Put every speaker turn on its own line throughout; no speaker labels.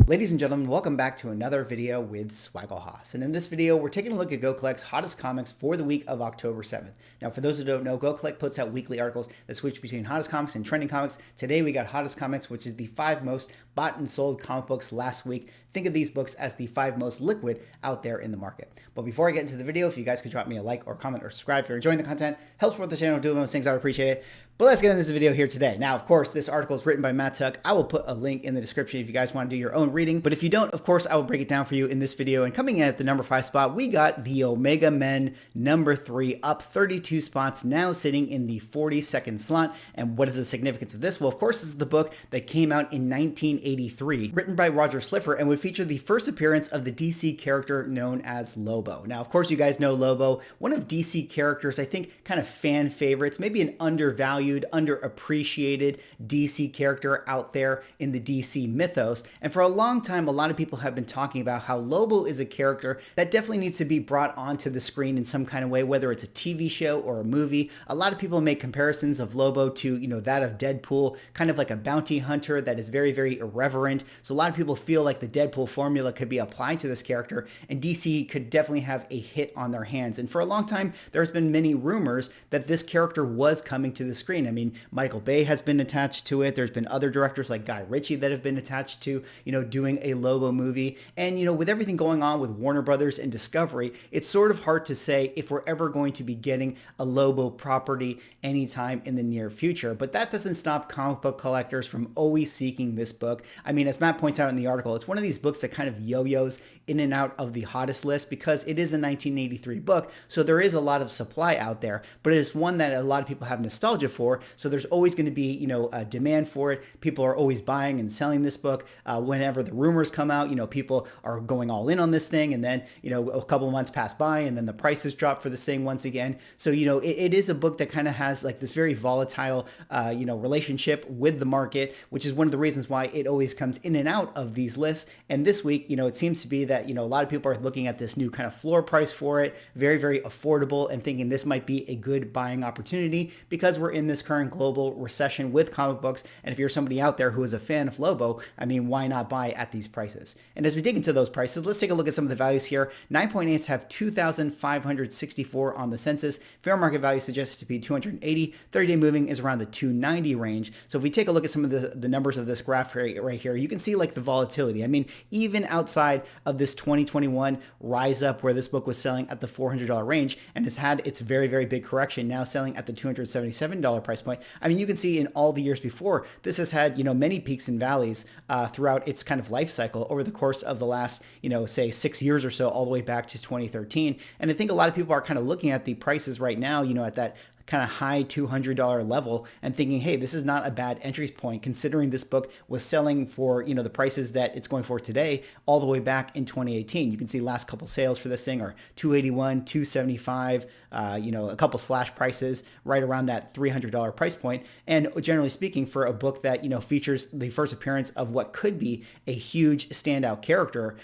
Ladies and gentlemen, welcome back to another video with Swaggle Haas. And in this video, we're taking a look at GoCollect's hottest comics for the week of October 7th. Now, for those who don't know, GoCollect puts out weekly articles that switch between hottest comics and trending comics. Today, we got hottest comics, which is the 5 most bought and sold comic books last week. Think of these books as the 5 most liquid out there in the market. But before I get into the video, if you guys could drop me a like or comment or subscribe if you're enjoying the content, helps support the channel, doing those things, I would appreciate it. But let's get into this video here today. Now, of course, this article is written by Matt Tuck. I will put a link in the description if you guys want to do your own reading. But if you don't, of course, I will break it down for you in this video. And coming in at the number 5 spot, we got the Omega Men number 3, up 32 spots, now sitting in the 42nd slot. And what is the significance of this? Well, of course, this is the book that came out in 1983, written by Roger Slifer, and would feature the first appearance of the DC character known as Lobo. Now, of course, you guys know Lobo, one of DC characters, I think, kind of fan favorites, maybe an undervalued, underappreciated DC character out there in the DC mythos. And for a long time, a lot of people have been talking about how Lobo is a character that definitely needs to be brought onto the screen in some kind of way, whether it's a TV show or a movie. A lot of people make comparisons of Lobo to, that of Deadpool, kind of like a bounty hunter that is very, very irreverent. So a lot of people feel like the Deadpool formula could be applied to this character, and DC could definitely have a hit on their hands. And for a long time, there's been many rumors that this character was coming to the screen. I mean, Michael Bay has been attached to it. There's been other directors like Guy Ritchie that have been attached to, doing a Lobo movie. And, with everything going on with Warner Brothers and Discovery, it's sort of hard to say if we're ever going to be getting a Lobo property anytime in the near future. But that doesn't stop comic book collectors from always seeking this book. I mean, as Matt points out in the article, it's one of these books that kind of yo-yos in and out of the hottest list because it is a 1983 book, so there is a lot of supply out there, but it is one that a lot of people have nostalgia for, so there's always going to be, a demand for it. People are always buying and selling this book. Whenever the rumors come out, people are going all in on this thing, and then, a couple of months pass by, and then the prices drop for this thing once again. So, it is a book that kind of has like this very volatile, relationship with the market, which is one of the reasons why it always comes in and out of these lists. And this week, it seems to be that, a lot of people are looking at this new kind of floor price for it, very, very affordable, and thinking this might be a good buying opportunity because we're in this current global recession with comic books. And if you're somebody out there who is a fan of Lobo, I mean, why not buy at these prices? And as we dig into those prices, let's take a look at some of the values here. 9.8s have 2,564 on the census. Fair market value suggests to be 280. 30-day moving is around the 290 range. So if we take a look at some of the numbers of this graph right here, you can see like the volatility. I mean, even outside of this 2021 rise up where this book was selling at the $400 range and has had its very, very big correction, now selling at the $277 price point. I mean, you can see in all the years before, this has had, many peaks and valleys throughout its kind of life cycle over the course of the last, say 6 years or so, all the way back to 2013. And I think a lot of people are kind of looking at the prices right now, at that kind of high $200 level and thinking, hey, this is not a bad entry point considering this book was selling for, the prices that it's going for today all the way back in 2018. You can see last couple sales for this thing are 281, 275, a couple slash prices right around that $300 price point. And generally speaking, for a book that, features the first appearance of what could be a huge standout character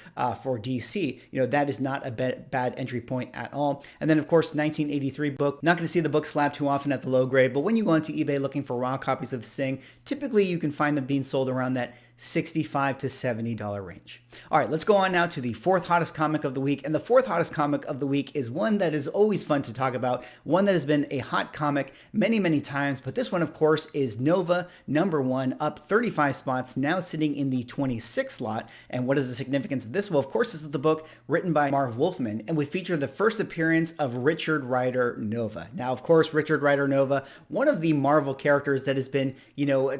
for DC, that is not a bad entry point at all. And then of course, 1983 book, not going to see the book slap too often at the low grade, but when you go onto eBay looking for raw copies of this thing, typically you can find them being sold around that $65 to $70 range. All right, let's go on now to the 4th hottest comic of the week. And the 4th hottest comic of the week is one that is always fun to talk about, one that has been a hot comic many, many times. But this one, of course, is Nova number 1, up 35 spots, now sitting in the 26th slot. And what is the significance of this? Well, of course, this is the book written by Marv Wolfman, and we feature the first appearance of Richard Rider Nova. Now, of course, Richard Rider Nova, one of the Marvel characters that has been,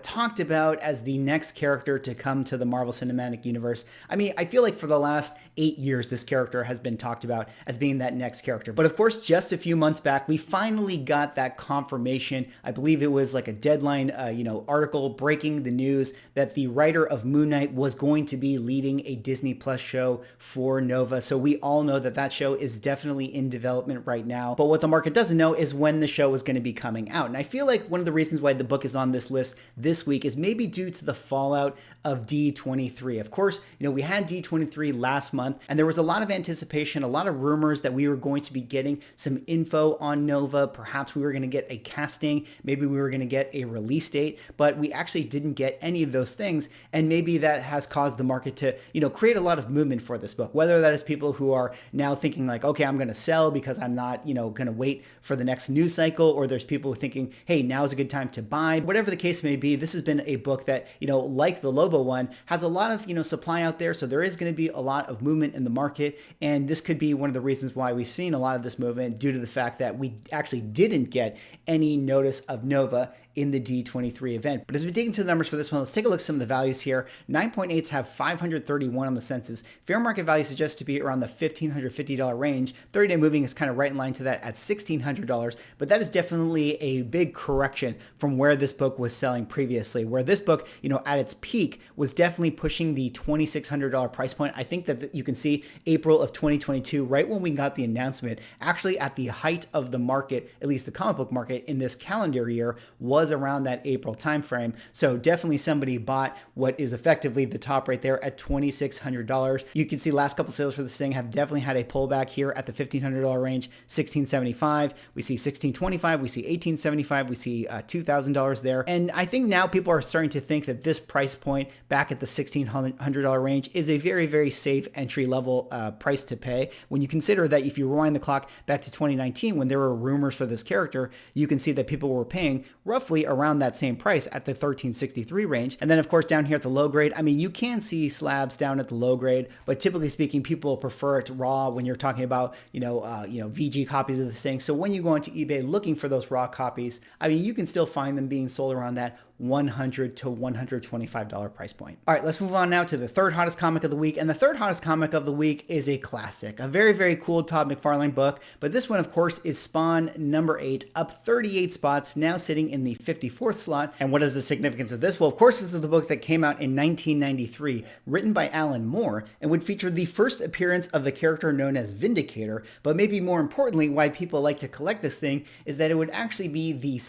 talked about as the next character to come to the Marvel Cinematic Universe. I mean, I feel like for the last 8 years, this character has been talked about as being that next character. But of course, just a few months back, we finally got that confirmation. I believe it was like a Deadline, article breaking the news that the writer of Moon Knight was going to be leading a Disney Plus show for Nova. So we all know that that show is definitely in development right now. But what the market doesn't know is when the show is going to be coming out. And I feel like one of the reasons why the book is on this list this week is maybe due to the fallout of D23. Of course, we had D23 last month, and there was a lot of anticipation, a lot of rumors that we were going to be getting some info on Nova. Perhaps we were going to get a casting, maybe we were going to get a release date, but we actually didn't get any of those things. And maybe that has caused the market to, create a lot of movement for this book, whether that is people who are now thinking like, okay, I'm going to sell because I'm not, going to wait for the next news cycle, or there's people thinking, hey, now's a good time to buy. Whatever the case may be, this has been a book that, like the Lobo one, has a lot of, supply out there. So there is going to be a lot of movement in the market. And this could be one of the reasons why we've seen a lot of this movement, due to the fact that we actually didn't get any notice of Nova in the D23 event. But as we dig into the numbers for this one, let's take a look at some of the values here. 9.8s have 531 on the census. Fair market value suggests to be around the $1,550 range. 30-day moving is kind of right in line to that at $1,600, but that is definitely a big correction from where this book was selling previously, where this book, at its peak was definitely pushing the $2,600 price point. I think that you can see April of 2022, right when we got the announcement, actually at the height of the market, at least the comic book market in this calendar year, was around that April timeframe. So definitely somebody bought what is effectively the top right there at $2,600. You can see last couple sales for this thing have definitely had a pullback here at the $1,500 range, $1,675. We see $1,625. We see $1,875. We see $2,000 there. And I think now people are starting to think that this price point back at the $1,600 range is a very, very safe entry level price to pay. When you consider that if you rewind the clock back to 2019, when there were rumors for this character, you can see that people were paying roughly around that same price at the $1,363 range. And then of course down here at the low grade, I mean, you can see slabs down at the low grade, but typically speaking, people prefer it raw when you're talking about, VG copies of this thing. So when you go onto eBay looking for those raw copies, I mean, you can still find them being sold around that $100 to $125 price point. All right, let's move on now to the third hottest comic of the week. And the third hottest comic of the week is a classic, a very, very cool Todd McFarlane book. But this one, of course, is Spawn number 8, up 38 spots, now sitting in the 54th slot. And what is the significance of this? Well, of course, this is the book that came out in 1993, written by Alan Moore, and would feature the first appearance of the character known as Vindicator. But maybe more importantly, why people like to collect this thing is that it would actually be the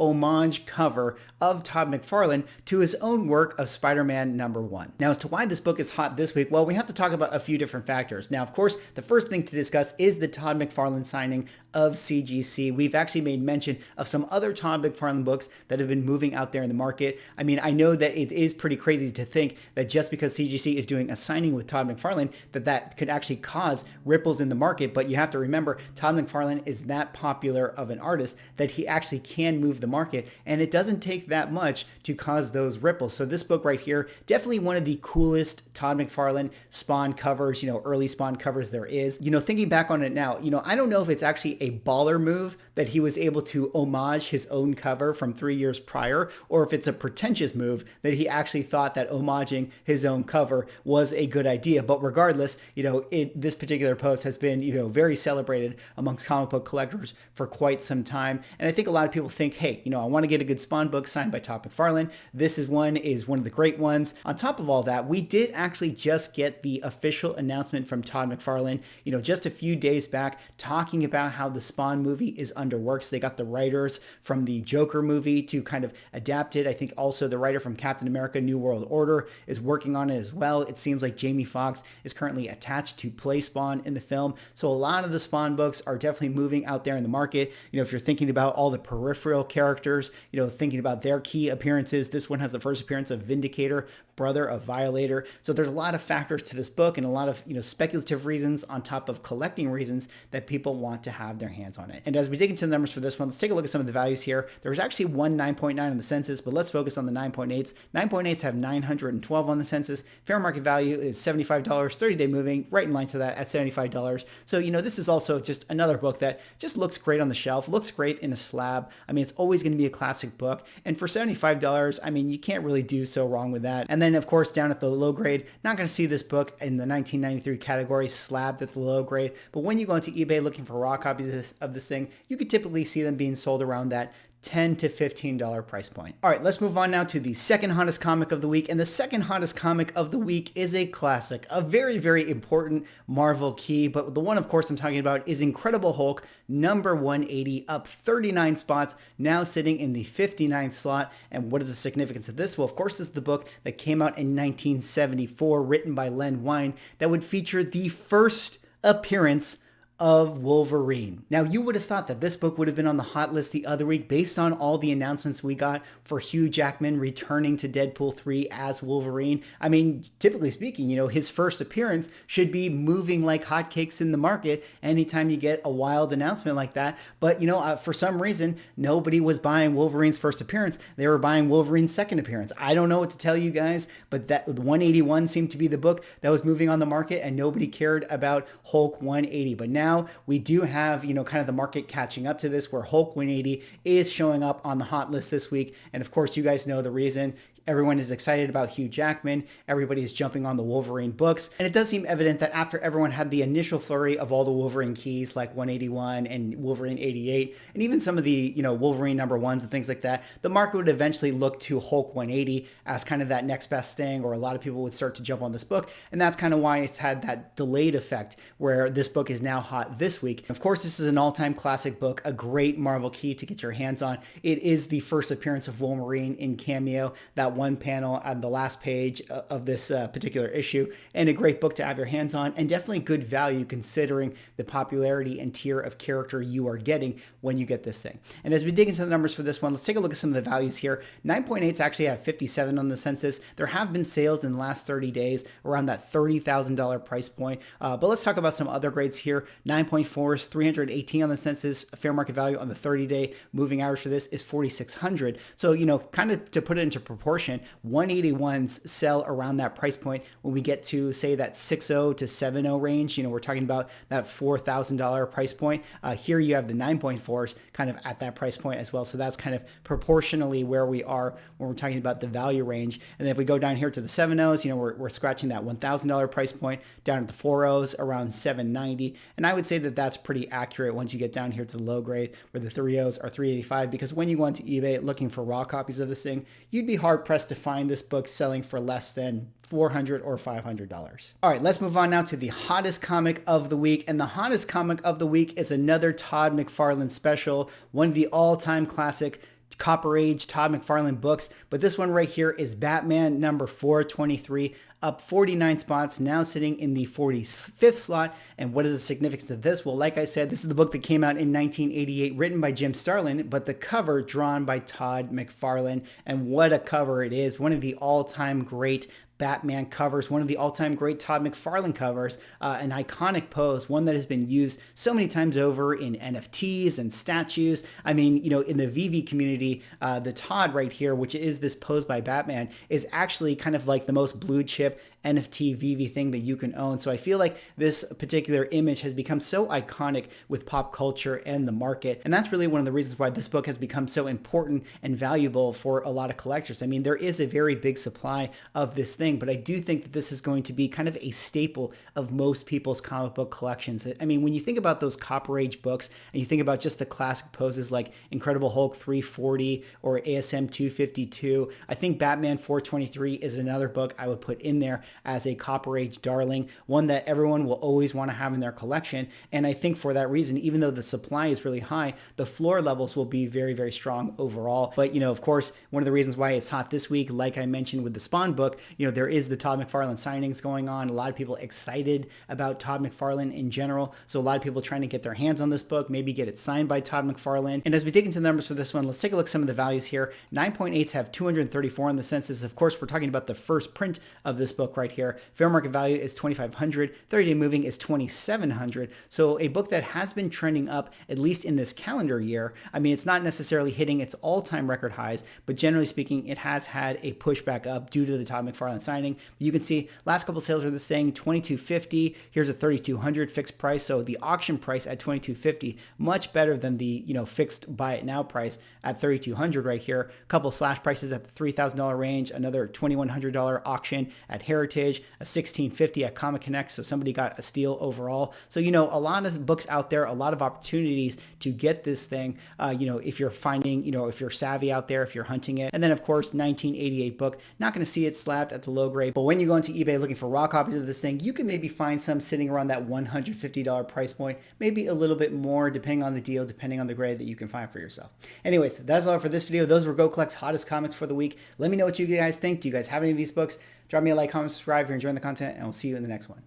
homage cover of Todd McFarlane to his own work of Spider-Man number 1. Now, as to why this book is hot this week, well, we have to talk about a few different factors. Now, of course, the first thing to discuss is the Todd McFarlane signing of CGC. We've actually made mention of some other Todd McFarlane books that have been moving out there in the market. I mean, I know that it is pretty crazy to think that just because CGC is doing a signing with Todd McFarlane, that could actually cause ripples in the market. But you have to remember, Todd McFarlane is that popular of an artist that he actually can move the market, and it doesn't take that much to cause those ripples. So this book right here, definitely one of the coolest Todd McFarlane Spawn covers, early Spawn covers there is. Thinking back on it now, I don't know if it's actually a baller move that he was able to homage his own cover from 3 years prior, or if it's a pretentious move that he actually thought that homaging his own cover was a good idea. But regardless, this particular post has been, very celebrated amongst comic book collectors for quite some time. And I think a lot of people think, hey, I want to get a good Spawn book signed by Todd McFarlane. This is one of the great ones. On top of all that, we did actually just get the official announcement from Todd McFarlane, just a few days back, talking about how the Spawn movie is under works. They got the writers from the Joker movie to kind of adapt it. I think also the writer from Captain America New World Order is working on it as well. It seems like Jamie Foxx is currently attached to play Spawn in the film. So a lot of the Spawn books are definitely moving out there in the market. If you're thinking about all the peripheral characters, thinking about their key appearances, this one has the first appearance of Vindicator, brother of Violator. So there's a lot of factors to this book and a lot of, speculative reasons on top of collecting reasons that people want to have their hands on it. And as we dig into the numbers for this one, let's take a look at some of the values here. There was actually one 9.9 on the census, but let's focus on the 9.8s. 9.8s have 912 on the census. Fair market value is $75, 30-day moving, right in line to that at $75. So, this is also just another book that just looks great on the shelf, looks great in a slab. I mean, it's always going to be a classic book. And for $75, I mean, you can't really do so wrong with that. And then, of course, down at the low grade, not going to see this book in the 1993 category slabbed at the low grade. But when you go into eBay looking for raw copies of this thing, you could typically see them being sold around that $10 to $15 price point. All right, let's move on now to the second hottest comic of the week. And the second hottest comic of the week is a classic, a very, very important Marvel key. But the one, of course, I'm talking about is Incredible Hulk number 180, up 39 spots, now sitting in the 59th slot. And what is the significance of this? Well, of course, this is the book that came out in 1974, written by Len Wein, that would feature the first appearance of Wolverine. Now, you would have thought that this book would have been on the hot list the other week based on all the announcements we got for Hugh Jackman returning to Deadpool 3 as Wolverine. I mean, typically speaking, his first appearance should be moving like hotcakes in the market anytime you get a wild announcement like that. But, for some reason, nobody was buying Wolverine's first appearance. They were buying Wolverine's second appearance. I don't know what to tell you guys, but that 181 seemed to be the book that was moving on the market, and nobody cared about Hulk 180. But now we do have, kind of the market catching up to this, where Hulk 180 is showing up on the hot list this week. And of course, you guys know the reason. Everyone is excited about Hugh Jackman. Everybody is jumping on the Wolverine books. And it does seem evident that after everyone had the initial flurry of all the Wolverine keys, like 181 and Wolverine 88, and even some of the, Wolverine number ones and things like that, the market would eventually look to Hulk 180 as kind of that next best thing, or a lot of people would start to jump on this book. And that's kind of why it's had that delayed effect where this book is now hot this week. Of course, this is an all-time classic book, a great Marvel key to get your hands on. It is the first appearance of Wolverine in cameo, that one panel on the last page of this particular issue, and a great book to have your hands on, and definitely good value considering the popularity and tier of character you are getting when you get this thing. And as we dig into the numbers for this one, let's take a look at some of the values here. 9.8s actually have 57 on the census. There have been sales in the last 30 days around that $30,000 price point. But let's talk about some other grades here. 9.4s, 318 on the census. Fair market value on the 30-day moving average for this is 4,600. So, kind of to put it into proportion, 181s sell around that price point. When we get to, say, that 6.0 to 7.0 range, we're talking about that $4,000 price point. Here you have the 9.4s kind of at that price point as well. So that's kind of proportionally where we are when we're talking about the value range. And then if we go down here to the 7.0s, we're scratching that $1,000 price point. Down at the 4.0s, around $790. And I would say that that's pretty accurate once you get down here to the low grade, where the 3.0s are $385, because when you go onto eBay looking for raw copies of this thing, you'd be hard pressed to find this book selling for less than $400 or $500. All right, let's move on now to the hottest comic of the week. And the hottest comic of the week is another Todd McFarlane special, one of the all-time classic Copper Age Todd McFarlane books. But this one right here is Batman number 423, up 49 spots, now sitting in the 45th slot. And what is the significance of this? Well, like I said, this is the book that came out in 1988, written by Jim Starlin, but the cover drawn by Todd McFarlane. And what a cover it is. One of the all-time great Batman covers, one of the all-time great Todd McFarlane covers, an iconic pose, one that has been used so many times over in NFTs and statues. I mean, in the VV community, the Todd right here, which is this pose by Batman, is actually kind of like the most blue chip NFT VV thing that you can own. So I feel like this particular image has become so iconic with pop culture and the market. And that's really one of the reasons why this book has become so important and valuable for a lot of collectors. I mean, there is a very big supply of this thing, but I do think that this is going to be kind of a staple of most people's comic book collections. I mean, when you think about those Copper Age books and you think about just the classic poses like Incredible Hulk 340 or ASM 252, I think Batman 423 is another book I would put in there as a Copper Age darling, one that everyone will always want to have in their collection. And I think for that reason, even though the supply is really high, the floor levels will be very, very strong overall. But, of course, one of the reasons why it's hot this week, like I mentioned with the Spawn book, there is the Todd McFarlane signings going on. A lot of people excited about Todd McFarlane in general. So a lot of people trying to get their hands on this book, maybe get it signed by Todd McFarlane. And as we dig into the numbers for this one, let's take a look at some of the values here. 9.8s have 234 on the census. Of course, we're talking about the first print of this book right here. Fair market value is $2,500. 30-day moving is $2,700. So a book that has been trending up, at least in this calendar year. I mean, it's not necessarily hitting its all-time record highs, but generally speaking, it has had a pushback up due to the Todd McFarlane signing. You can see last couple sales are this thing, $2,250. Here's a $3,200 fixed price. So the auction price at $2,250, much better than the fixed buy it now price at $3,200 right here. A couple slash prices at the $3,000 range, another $2,100 auction at Heritage. Heritage, a 1650 at Comic Connect, so somebody got a steal overall. So, you know, a lot of books out there, a lot of opportunities to get this thing, you know, if you're finding, you know, if you're savvy out there, if you're hunting it. And then, of course, 1988 book, not going to see it slapped at the low grade, but when you go into eBay looking for raw copies of this thing, you can maybe find some sitting around that $150 price point, maybe a little bit more depending on the deal, depending on the grade that you can find for yourself. Anyways, that's all for this video. Those were Go Collect's hottest comics for the week. Let me know what you guys think. Do you guys have any of these books? Drop me a like, comment, subscribe if you're enjoying the content, and we'll see you in the next one.